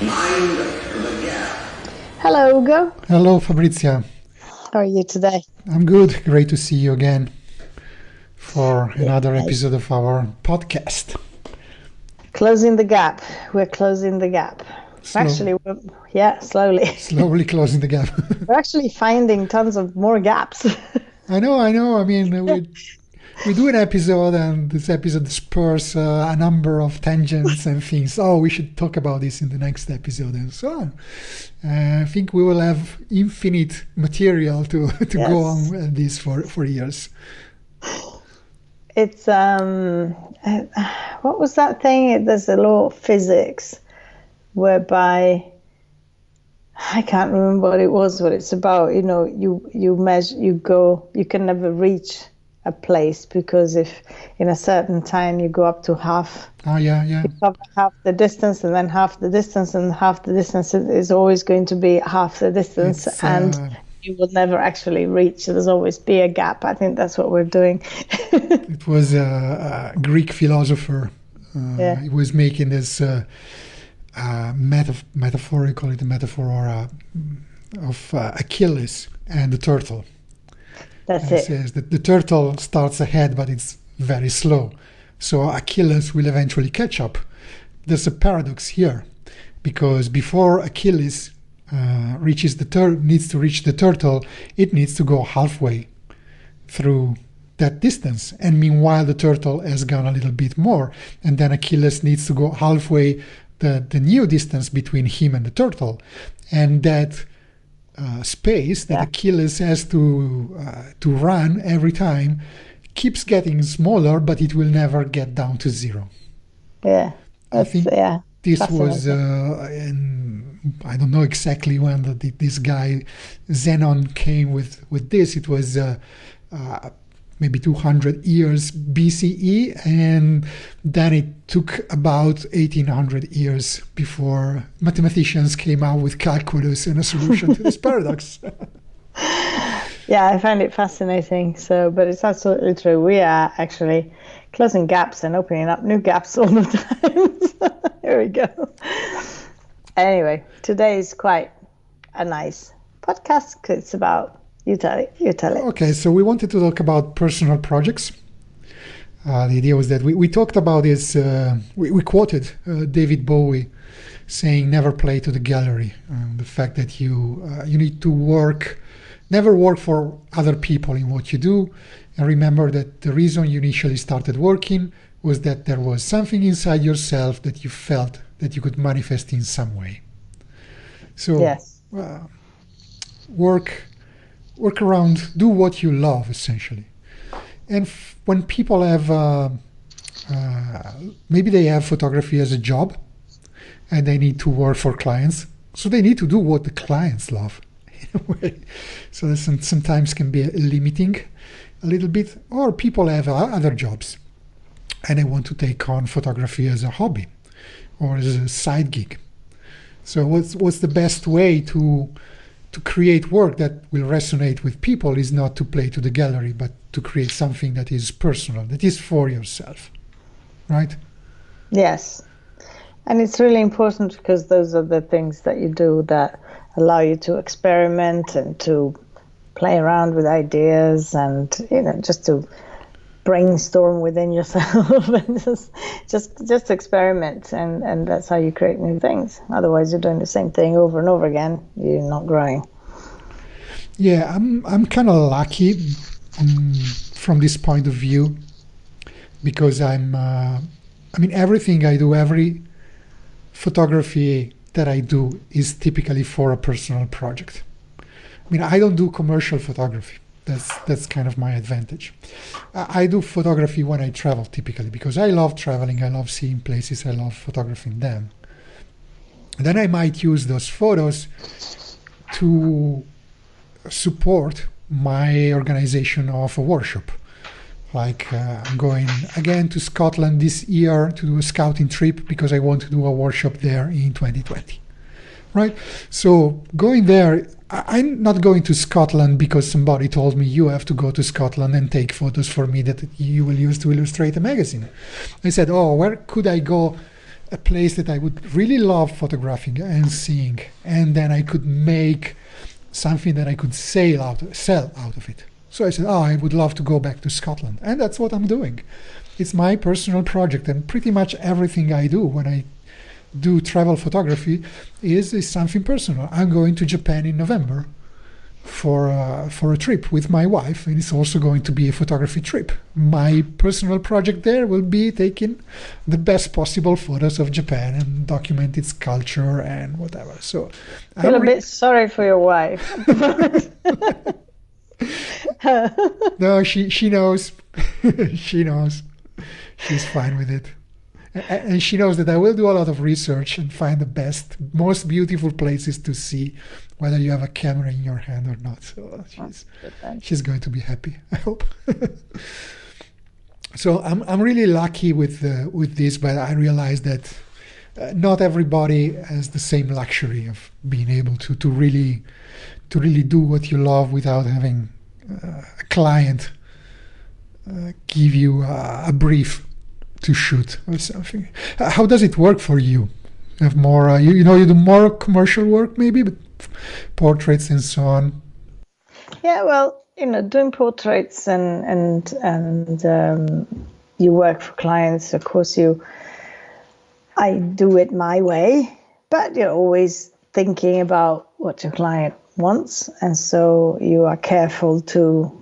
Mind the gap. Hello, Ugo. Hello, Fabrizia. How are you today? I'm good. Great to see you again for Yeah, another episode of our podcast. closing the gap. We're closing the gap. Slow, Actually, slowly. slowly closing the gap. We're actually finding tons of more gaps. I know, I know. I mean, we do an episode, and this episode spurs a number of tangents and things. Oh, we should talk about this in the next episode, and so on. I think we will have infinite material to go on Yes. with this for years. It's what was that thing? There's a law of physics whereby I can't remember what it was, what it's about. You know, you measure, you can never reach a place because if in a certain time you go up to half, Oh, yeah, yeah. you cover half the distance and then half the distance and half the distance is always going to be half the distance It's and you will never actually reach. There's always be a gap. I think that's what we're doing. It was a Greek philosopher. Yeah. He was making this metaphor, you call it a metaphor, of Achilles and the turtle. That's And he it. says that the turtle starts ahead, but it's very slow. So Achilles will eventually catch up. There's a paradox here, because before Achilles needs to reach the turtle, it needs to go halfway through that distance, and meanwhile the turtle has gone a little bit more, and then Achilles needs to go halfway the new distance between him and the turtle, and that space that Yeah. Achilles has to run every time keeps getting smaller, but it will never get down to zero. Yeah. I think Yeah. this was Fascinating. I don't know exactly when this guy Zenon came with this. It was maybe 200 years BCE, and then it took about 1800 years before mathematicians came out with calculus and a solution to this paradox. Yeah, I find it fascinating. So, but it's absolutely true. We are actually closing gaps and opening up new gaps all the time. Here we go. Anyway, today is quite a nice podcast 'cause it's about you tell it. You tell it. Okay, so we wanted to talk about personal projects. The idea was that we talked about this, we quoted David Bowie saying, never play to the gallery. The fact that you need to never work for other people in what you do. And remember that the reason you initially started working was that there was something inside yourself that you felt that you could manifest in some way. So Yes. work around, do what you love, essentially. And when people have, maybe they have photography as a job and they need to work for clients, so they need to do what the clients love in a way. So this sometimes can be limiting a little bit. Or people have other jobs and they want to take on photography as a hobby or as a side gig. So what's the best way to create work that will resonate with people is not to play to the gallery, but to create something that is personal, that is for yourself, right? Yes. And it's really important because those are the things that you do that allow you to experiment and to play around with ideas and, you know, just to brainstorm within yourself and just experiment and that's how you create new things. Otherwise you're doing the same thing over and over again. You're not growing. Yeah, I'm kind of lucky from this point of view because I mean everything I do, every photography that I do is typically for a personal project. I mean, I don't do commercial photography. That's kind of my advantage. I do photography when I travel typically because I love traveling, I love seeing places, I love photographing them. And then I might use those photos to support my organization of a workshop. Like I'm going again to Scotland this year to do a scouting trip because I want to do a workshop there in 2020. Right? So going there, I'm not going to Scotland because somebody told me you have to go to Scotland and take photos for me that you will use to illustrate a magazine. I said, oh, where could I go a place that I would really love photographing and seeing, and then I could make something that I could sell out of it. So I said, I would love to go back to Scotland, and that's what I'm doing. It's my personal project, and pretty much everything I do when I do travel photography is something personal. I'm going to Japan in November for a trip with my wife, and it's also going to be a photography trip. My personal project there will be taking the best possible photos of Japan and document its culture and whatever. So I feel a bit sorry for your wife. No, she knows. She knows. She's fine with it. And she knows that I will do a lot of research and find the best, most beautiful places to see, whether you have a camera in your hand or not. So she's going to be happy, I hope. So I'm really lucky with this, but I realize that not everybody has the same luxury of being able to really do what you love without having a client give you a brief to shoot or something. How does it work for you? You have more, you do more commercial work maybe, but portraits and so on. Yeah, well, doing portraits and you work for clients. Of course, I do it my way, but you're always thinking about what your client wants, and so you are careful to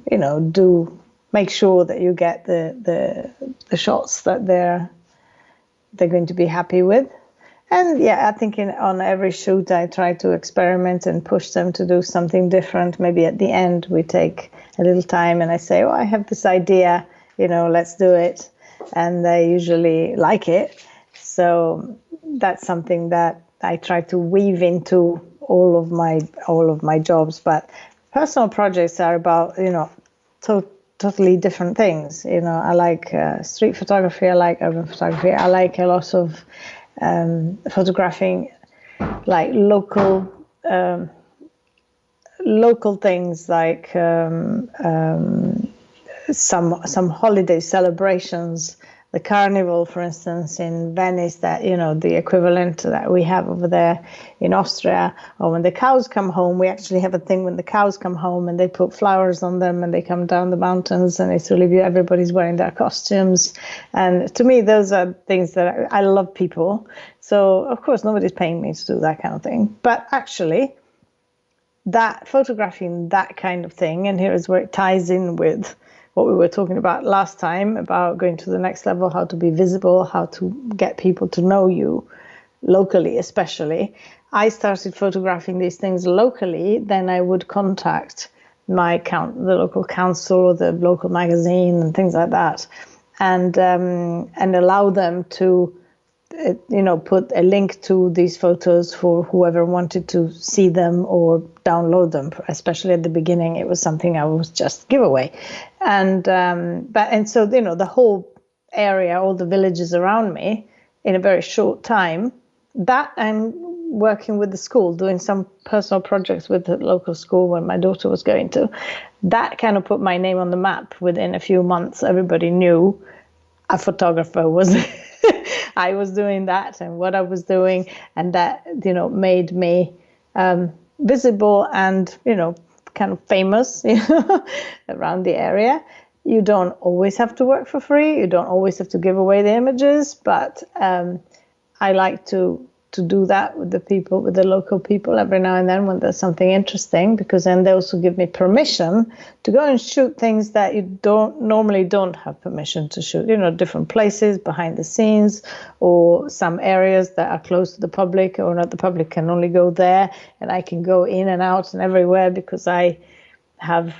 make sure that you get the shots that they're going to be happy with. And yeah, I think on every shoot I try to experiment and push them to do something different. Maybe at the end we take a little time and I say, oh, I have this idea, let's do it. And they usually like it. So that's something that I try to weave into all of my jobs. But personal projects are about, totally different things. I like street photography, I like urban photography, I like a lot of photographing like local things, like some holiday celebrations, the carnival, for instance, in Venice, that the equivalent that we have over there in Austria. Or when the cows come home, we actually have a thing when the cows come home and they put flowers on them and they come down the mountains and it's really beautiful. Everybody's wearing their costumes, and to me those are things that I love people. So of course nobody's paying me to do that kind of thing, but actually that photographing that kind of thing, and here is where it ties in with what we were talking about last time, about going to the next level, how to be visible, how to get people to know you locally, especially. I started photographing these things locally, then I would contact the local council or the local magazine and things like that, and allow them to put a link to these photos for whoever wanted to see them or download them. Especially at the beginning, it was something I was just giveaway, and so the whole area, all the villages around me, in a very short time. That and working with the school, doing some personal projects with the local school when my daughter was going to, that kind of put my name on the map. Within a few months, everybody knew a photographer was. I was doing that and what I was doing, and that made me visible and kind of famous around the area. You don't always have to work for free. You don't always have to give away the images, but I like to do that with the local people every now and then when there's something interesting, because then they also give me permission to go and shoot things that you normally don't have permission to shoot, different places behind the scenes, or some areas that are close to the public, or not the public can only go there, and I can go in and out and everywhere because I have,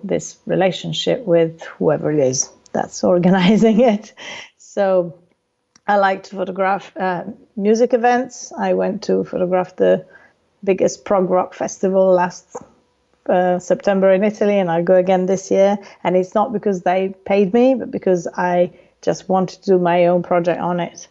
this relationship with whoever it is that's organizing it. So I like to photograph music events. I went to photograph the biggest prog rock festival last September in Italy, and I'll go again this year. And it's not because they paid me, but because I just wanted to do my own project on it.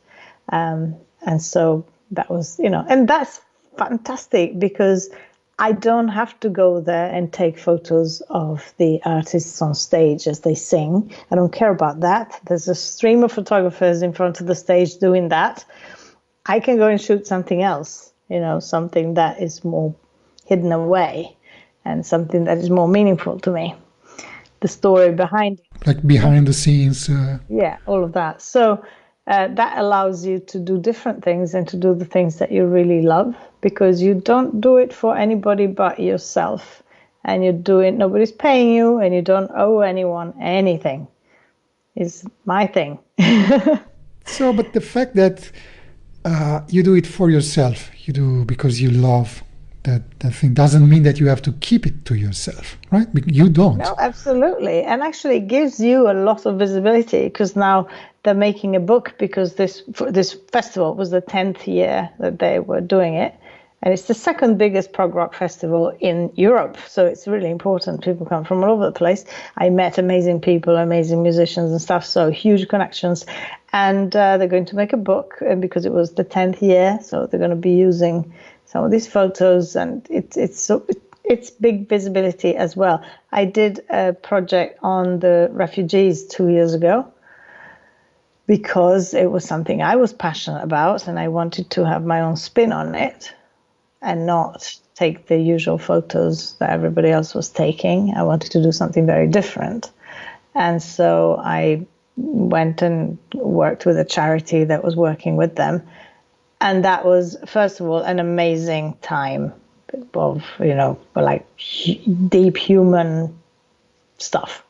And so that was, and that's fantastic because I don't have to go there and take photos of the artists on stage as they sing. I don't care about that. There's a stream of photographers in front of the stage doing that. I can go and shoot something else, something that is more hidden away and something that is more meaningful to me. The story behind it. Like behind the scenes. Yeah, all of that. So that allows you to do different things and to do the things that you really love, because you don't do it for anybody but yourself. And you do it, nobody's paying you, and you don't owe anyone anything. It's my thing. So, but the fact that you do it for yourself, you do because you love that thing, doesn't mean that you have to keep it to yourself, right? You don't. No, absolutely. And actually it gives you a lot of visibility, because now they're making a book, because this festival was the 10th year that they were doing it. And it's the second biggest prog rock festival in Europe. So it's really important. People come from all over the place. I met amazing people, amazing musicians and stuff. So huge connections. And they're going to make a book because it was the 10th year. So they're going to be using some of these photos. And it's big visibility as well. I did a project on the refugees 2 years ago, because it was something I was passionate about. And I wanted to have my own spin on it, and not take the usual photos that everybody else was taking. I wanted to do something very different. And so I went and worked with a charity that was working with them. And that was, first of all, an amazing time of, like deep human stuff,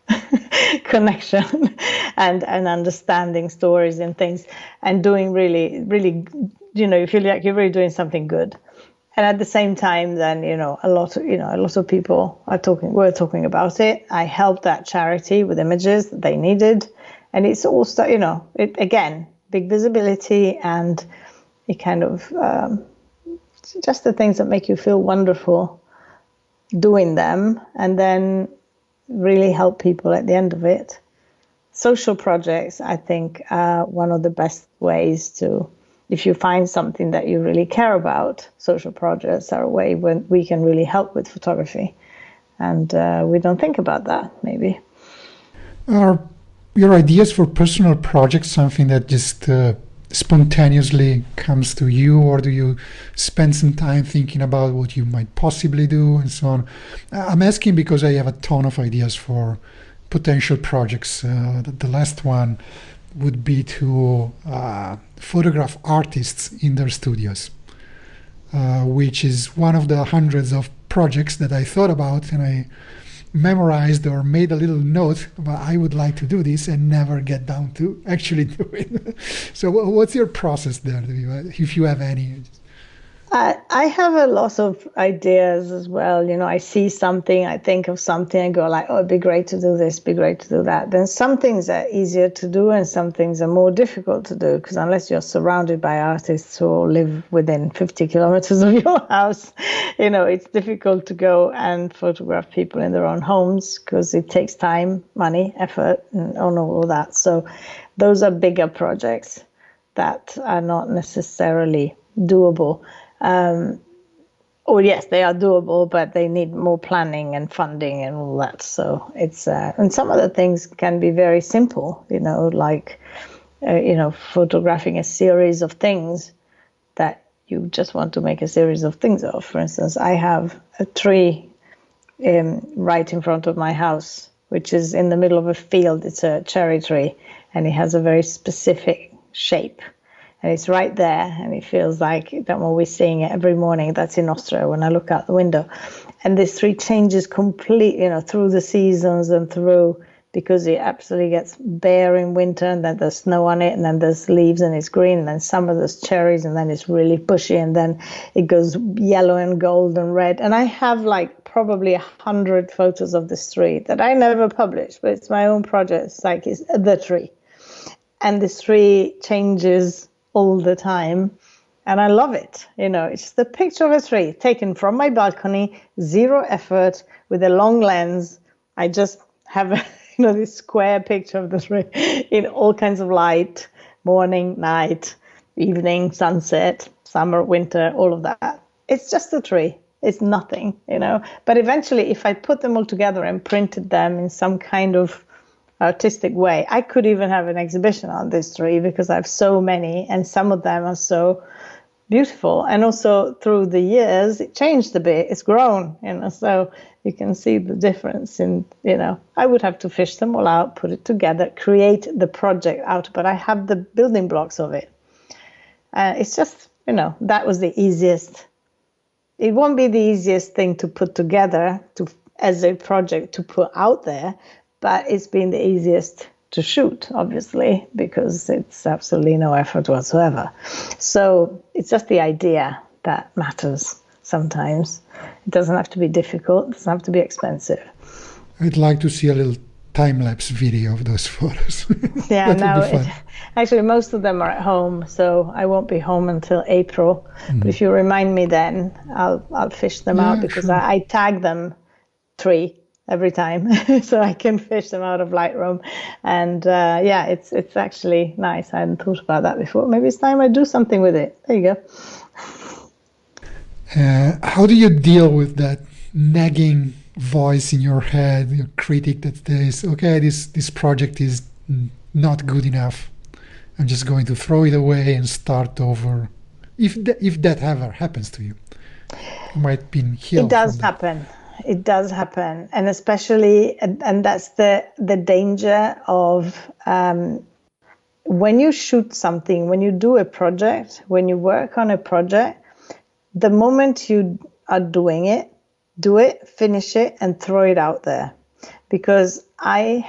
connection and understanding stories and things, and doing really, really, you feel like you're really doing something good. And at the same time, then, a lot of people were talking about it. I helped that charity with images that they needed. And it's also, again, big visibility, and it kind of, just the things that make you feel wonderful doing them, and then really help people at the end of it. Social projects, I think, are one of the best ways to, if you find something that you really care about, social projects are a way when we can really help with photography. And we don't think about that, maybe. Are your ideas for personal projects something that just spontaneously comes to you, or do you spend some time thinking about what you might possibly do and so on? I'm asking because I have a ton of ideas for potential projects. The last one would be to photograph artists in their studios, which is one of the hundreds of projects that I thought about, and I memorized or made a little note about I would like to do this and never get down to actually do it. So what's your process there, if you have any? I have a lot of ideas as well. I see something, I think of something and go like, oh, it'd be great to do this, be great to do that. Then some things are easier to do and some things are more difficult to do, because unless you're surrounded by artists who live within 50 kilometers of your house, it's difficult to go and photograph people in their own homes, because it takes time, money, effort, and all of that. So those are bigger projects that are not necessarily doable. Yes, they are doable, but they need more planning and funding and all that. So it's and some of the things can be very simple, like photographing a series of things that you just want to make a series of things of. For instance, I have a tree right in front of my house, which is in the middle of a field. It's a cherry tree, and it has a very specific shape. And it's right there, and it feels like that when we're seeing it every morning. That's in Austria when I look out the window. And this tree changes completely, through the seasons and through, because it absolutely gets bare in winter, and then there's snow on it, and then there's leaves and it's green, and then summer there's cherries, and then it's really bushy, and then it goes yellow and gold and red. And I have like probably 100 photos of this tree that I never published, but it's my own project. It's like it's the tree. And this tree changes all the time, and I love it. It's just a picture of a tree taken from my balcony, zero effort, with a long lens. I just have this square picture of the tree in all kinds of light, morning, night, evening, sunset, summer, winter, all of that. It's just a tree. It's nothing, But eventually, if I put them all together and printed them in some kind of artistic way. I could even have an exhibition on this tree because I have so many, and some of them are so beautiful. And also through the years, it changed a bit. It's grown, so you can see the difference in, I would have to fish them all out, put it together, create the project out, but I have the building blocks of it. It's just, that was the easiest. It won't be the easiest thing to put together as a project to put out there, but it's been the easiest to shoot, obviously, because it's absolutely no effort whatsoever. So it's just the idea that matters sometimes. It doesn't have to be difficult. It doesn't have to be expensive. I'd like to see a little time-lapse video of those photos. Yeah, now actually most of them are at home, so I won't be home until April. But if you remind me then, I'll fish them out, because sure. I tag them 3 every time, so I can fish them out of Lightroom. And it's actually nice. I hadn't thought about that before. Maybe it's time I do something with it. There you go. How do you deal with that nagging voice in your head, your critic that says, okay, this project is not good enough, I'm just going to throw it away and start over? If that ever happens to you, you might be healed. It does happen, and especially, and that's the danger of when you shoot something, when you do a project, when you work on a project, the moment you are doing it, do it, finish it, and throw it out there. Because I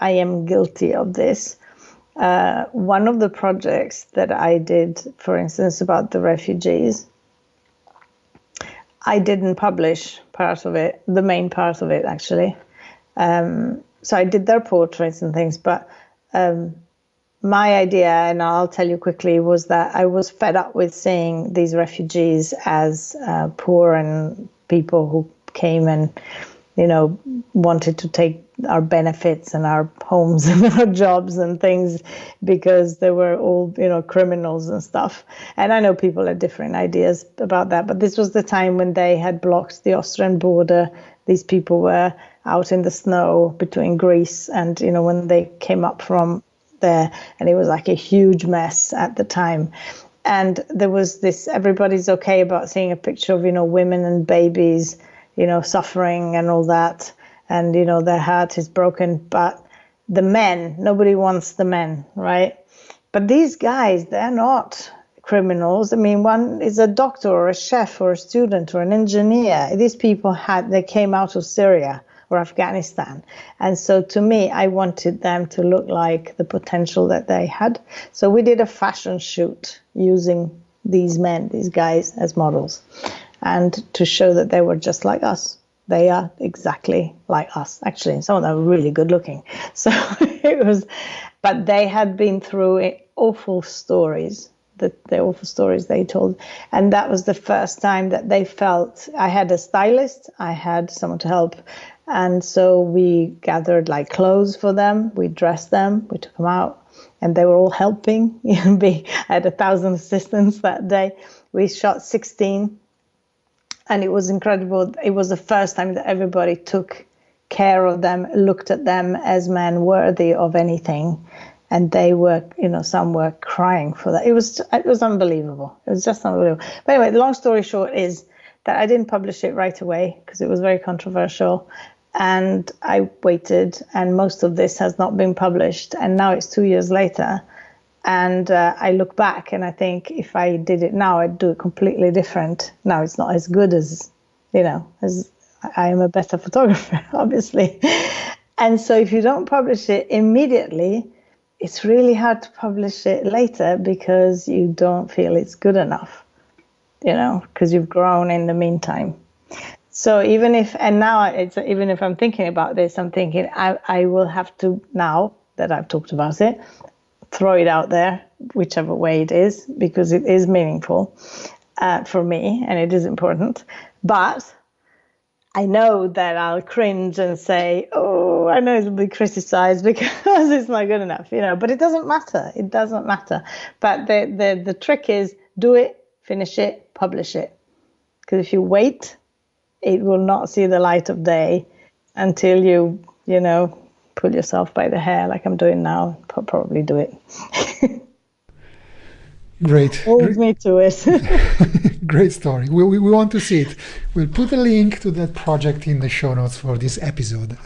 am guilty of this. One of the projects that I did, for instance, about the refugees, I didn't publish part of it, the main part of it, actually. So I did their portraits and things, but my idea, and I'll tell you quickly, was that I was fed up with seeing these refugees as poor and people who came and, wanted to take our benefits and our homes and our jobs and things, because they were all, criminals and stuff. And I know people had different ideas about that, but this was the time when they had blocked the Austrian border. These people were out in the snow between Greece and, when they came up from there, and it was like a huge mess at the time. And there was this, everybody's okay about seeing a picture of, women and babies, suffering and all that. And, their heart is broken. But the men, nobody wants the men, right? But these guys, they're not criminals. I mean, one is a doctor or a chef or a student or an engineer. These people they came out of Syria or Afghanistan. And so to me, I wanted them to look like the potential that they had. So we did a fashion shoot using these men, these guys, as models, and to show that they were just like us. They are exactly like us, actually. Some of them were really good looking. So but they had been through awful stories, the awful stories they told. And that was the first time that they felt, I had a stylist, I had someone to help. And so we gathered like clothes for them, we dressed them, we took them out, and they were all helping. I had 1,000 assistants that day. We shot 16. And it was incredible. It was the first time that everybody took care of them, looked at them as men worthy of anything. And they were, some were crying for that. It was unbelievable. It was just unbelievable. But anyway, the long story short is that I didn't publish it right away because it was very controversial. And I waited, and most of this has not been published. And now it's 2 years later. And I look back and I think if I did it now, I'd do it completely different. Now it's not as good as I am a better photographer, obviously. And so if you don't publish it immediately, it's really hard to publish it later because you don't feel it's good enough, because you've grown in the meantime. So even if I'm thinking about this, I'm thinking I will have to, now that I've talked about it, throw it out there, whichever way it is, because it is meaningful for me and it is important. But I know that I'll cringe and say, oh, I know it will be criticized because it's not good enough, but it doesn't matter. It doesn't matter. But the trick is do it, finish it, publish it. Because if you wait, it will not see the light of day until you pull yourself by the hair like I'm doing now, probably do it. Great. Hold me to it. Great story. We want to see it. We'll put a link to that project in the show notes for this episode.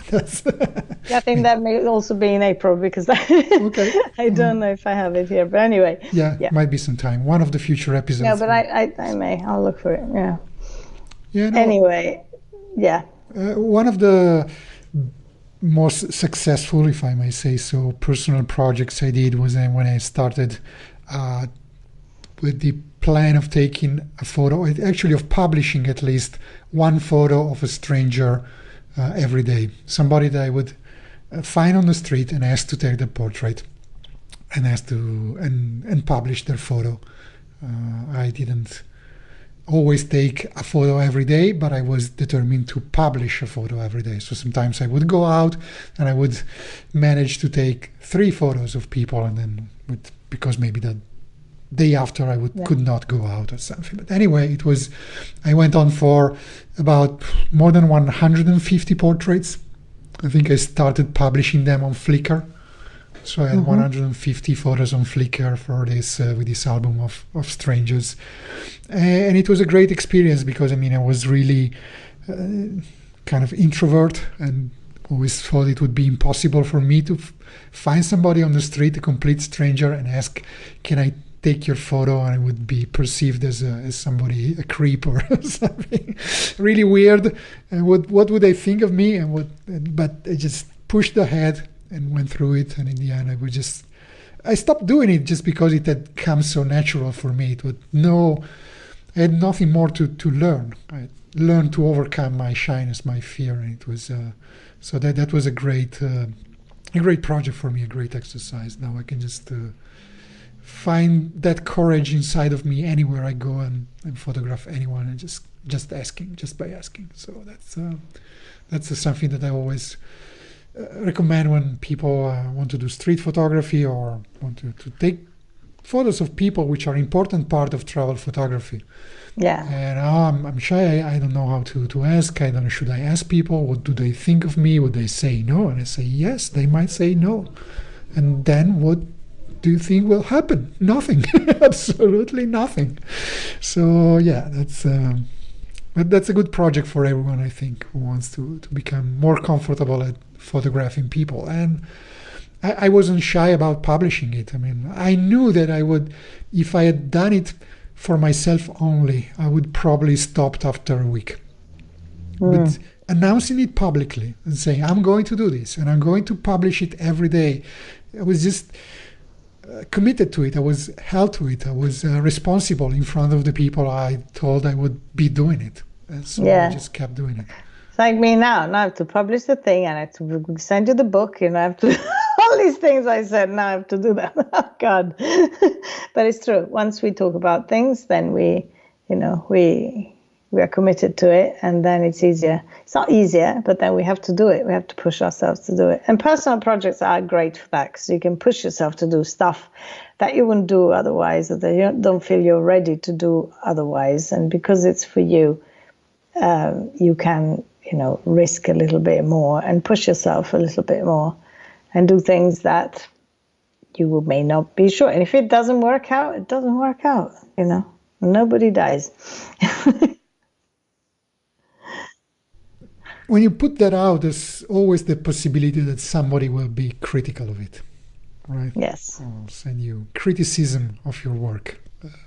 I think that may also be in April because Okay. I don't know if I have it here. But anyway. Yeah, might be some time. One of the future episodes. No, but I may. I'll look for it. Yeah. Yeah. No, anyway, yeah. One of the most successful, if I may say so, personal projects I did was when I started with the plan of taking a photo, actually of publishing at least one photo of a stranger every day. Somebody that I would find on the street and ask to take the portrait and ask to and publish their photo. I didn't always take a photo every day, but I was determined to publish a photo every day. So sometimes I would go out and I would manage to take 3 photos of people, and then because maybe that day after I could not go out or something. But anyway, I went on for about more than 150 portraits. I think I started publishing them on Flickr. So I had 150 photos on Flickr for this with this album of strangers, and it was a great experience because I was really kind of introvert and always thought it would be impossible for me to find somebody on the street, a complete stranger, and ask, "Can I take your photo?" And I would be perceived as somebody, a creep or something really weird. And what would they think of me? But I just pushed ahead and went through it, and in the end I stopped doing it just because it had come so natural for me. I had nothing more to learn. I learned to overcome my shyness, my fear, and it was so that was a great project for me, a great exercise. Now I can just find that courage inside of me anywhere I go and photograph anyone, and just by asking. So that's something that I always recommend when people want to do street photography or want to take photos of people, which are an important part of travel photography. Yeah. And I'm shy. I don't know how to ask. I don't know. Should I ask people? What do they think of me? Would they say no? And I say yes. They might say no. And then what do you think will happen? Nothing. Absolutely nothing. So yeah, that's a good project for everyone, I think, who wants to become more comfortable at photographing people. And I wasn't shy about publishing it. I knew that I would, if I had done it for myself only, I would probably stopped after a week. But announcing it publicly and saying, I'm going to do this and I'm going to publish it every day, I was just committed to it. I was held to it. I was responsible in front of the people I told I would be doing it. And so I just kept doing it. It's like me now. Now I have to publish the thing and I have to send you the book. I have to all these things I said. Now I have to do that. Oh God! But it's true. Once we talk about things, then we are committed to it, and then it's easier. It's not easier, but then we have to do it. We have to push ourselves to do it. And personal projects are great for that, because you can push yourself to do stuff that you wouldn't do otherwise, or that you don't feel you're ready to do otherwise. And because it's for you, you can, risk a little bit more and push yourself a little bit more and do things that you may not be sure. And if it doesn't work out, it doesn't work out, Nobody dies. When you put that out, there's always the possibility that somebody will be critical of it, right? Yes. Or send you criticism of your work,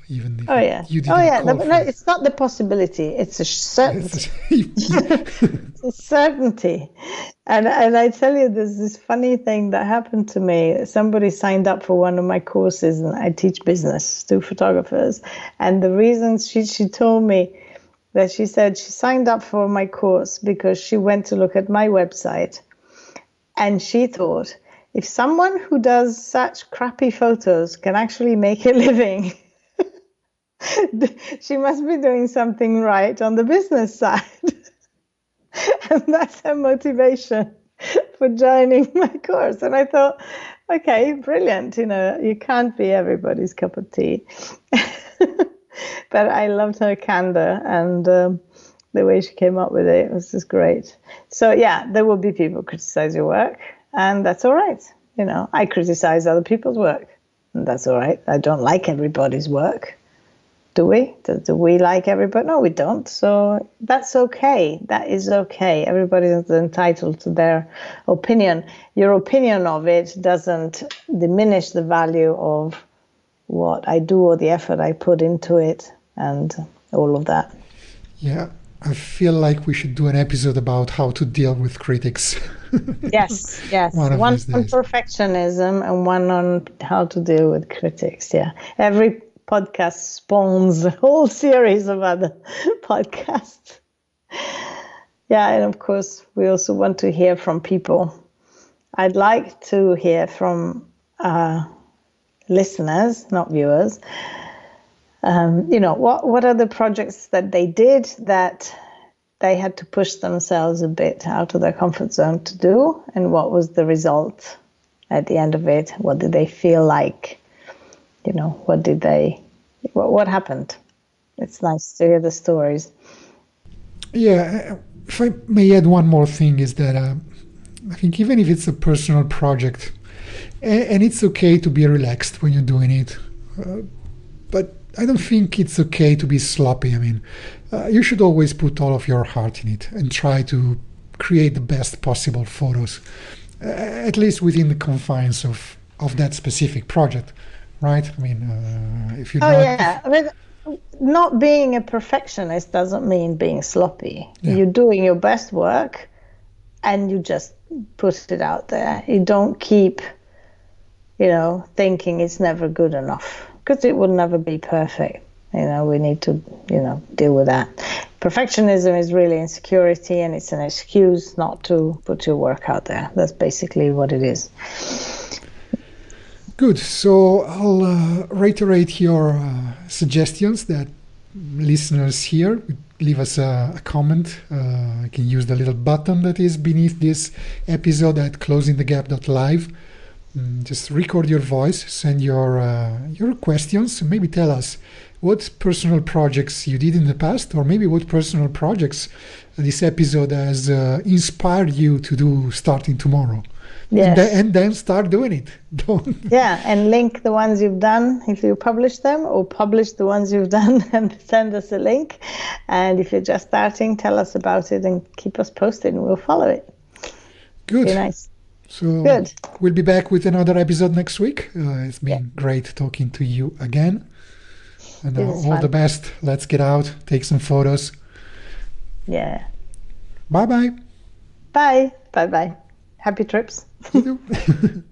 even if you didn't call for No, it. it's not the possibility. It's a certainty. It's a certainty. And I tell you, there's this funny thing that happened to me. Somebody signed up for one of my courses, and I teach business to photographers. And the reason she told me that, she said she signed up for my course because she went to look at my website, and she thought, if someone who does such crappy photos can actually make a living, she must be doing something right on the business side. And that's her motivation for joining my course. And I thought, okay, brilliant. You can't be everybody's cup of tea. But I loved her candor, and the way she came up with it was just great. So yeah, there will be people criticize your work. and that's all right. I criticize other people's work, and that's all right. I don't like everybody's work. Do we? Do we like everybody? No, we don't. So that's okay. That is okay. Everybody is entitled to their opinion. Your opinion of it doesn't diminish the value of what I do or the effort I put into it and all of that. Yeah, I feel like we should do an episode about how to deal with critics. Yes. One on these days. perfectionism and one on how to deal with critics. Yeah. Every podcast spawns a whole series of other podcasts. Yeah, and of course, we also want to hear from people. I'd like to hear from listeners, not viewers. What are the projects that they did that they had to push themselves a bit out of their comfort zone to do, and what was the result at the end of it? What did they feel like? What happened? It's nice to hear the stories. Yeah, if I may add one more thing is that I think even if it's a personal project, and it's okay to be relaxed when you're doing it, but I don't think it's okay to be sloppy. I mean, you should always put all of your heart in it and try to create the best possible photos, at least within the confines of that specific project, right? I mean, if you're not being a perfectionist doesn't mean being sloppy. Yeah. You're doing your best work and you just put it out there. You don't keep, thinking it's never good enough, because it will never be perfect. We need to, deal with that. Perfectionism is really insecurity, and it's an excuse not to put your work out there. That's basically what it is. Good. So I'll reiterate your suggestions that listeners here leave us a comment. You can use the little button that is beneath this episode at closingthegap.live. Just record your voice, send your questions, maybe tell us what personal projects you did in the past, or maybe what personal projects this episode has inspired you to do starting tomorrow. Yes. And then start doing it. Don't. Yeah, and link the ones you've done if you publish them, or publish the ones you've done and send us a link. And if you're just starting, tell us about it and keep us posted, and we'll follow it. Good. Be nice. So Good. We'll be back with another episode next week. It's been great talking to you again. And all the best. Let's get out, take some photos. Yeah. Bye-bye. Bye. Bye-bye. Happy trips. You too.